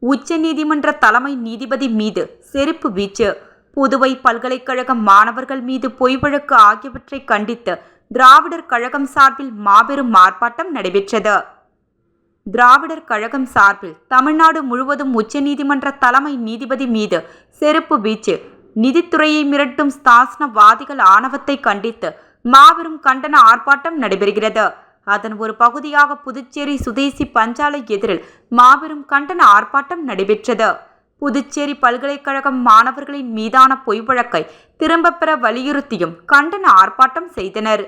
உச்சநீதிமன்ற தலைமை நீதிபதி மீது செருப்பு வீச்சு. புதுவை பல்கலைக்கழக மாணவர்கள் மீது பொய் வழக்கு ஆகியவற்றை கண்டித்து திராவிடர் கழகம் சார்பில் மாபெரும் ஆர்ப்பாட்டம் நடைபெற்றது. திராவிடர் கழகம் சார்பில் தமிழ்நாடு முழுவதும் உச்சநீதிமன்ற தலைமை நீதிபதி மீது செருப்பு வீச்சு. நிதித்துறையை மிரட்டும் ஸ்தாசனவாதிகள் ஆணவத்தை கண்டித்து மாபெரும் கண்டன ஆர்ப்பாட்டம் நடைபெறுகிறது. அதன் ஒரு பகுதியாக புதுச்சேரி சுதேசி பஞ்சாலை எதிரில் மாபெரும் கண்டன ஆர்ப்பாட்டம் நடைபெற்றது. புதுச்சேரி பல்கலைக்கழகம் மாணவர்களின் மீதான பொய் வழக்கை திரும்பப் பெற வலியுறுத்தியும் கண்டன ஆர்ப்பாட்டம் செய்தனர்.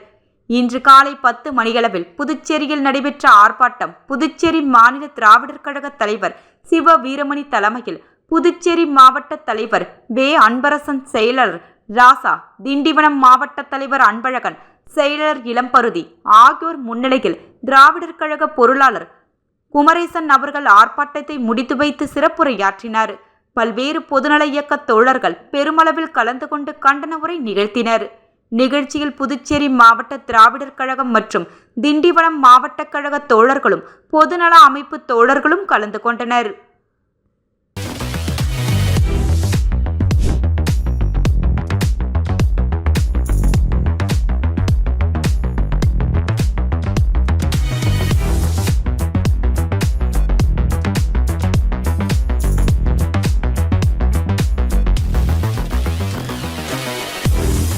இன்று காலை 10 மணியளவில் புதுச்சேரியில் நடைபெற்ற ஆர்ப்பாட்டம் புதுச்சேரி மாநில திராவிடர் கழக தலைவர் சிவ வீரமணி தலைமையில் புதுச்சேரி மாவட்ட தலைவர் வே அன்பரசன், செயலர் ராசா, திண்டிவனம் மாவட்ட தலைவர் அன்பழகன், செயலர் இளம்பருதி ஆகியோர் முன்னிலையில் திராவிடர் கழக பொருளாளர் குமரேசன் அவர்கள் ஆர்ப்பாட்டத்தை முடித்து வைத்து சிறப்புரையாற்றினார். பல்வேறு பொதுநல இயக்க தோழர்கள் பெருமளவில் கலந்து கொண்டு கண்டன உரை நிகழ்த்தினர். நிகழ்ச்சியில் புதுச்சேரி மாவட்ட திராவிடர் கழகம் மற்றும் திண்டிவனம் மாவட்ட கழக தோழர்களும் பொதுநல அமைப்பு தோழர்களும் கலந்து கொண்டனர்.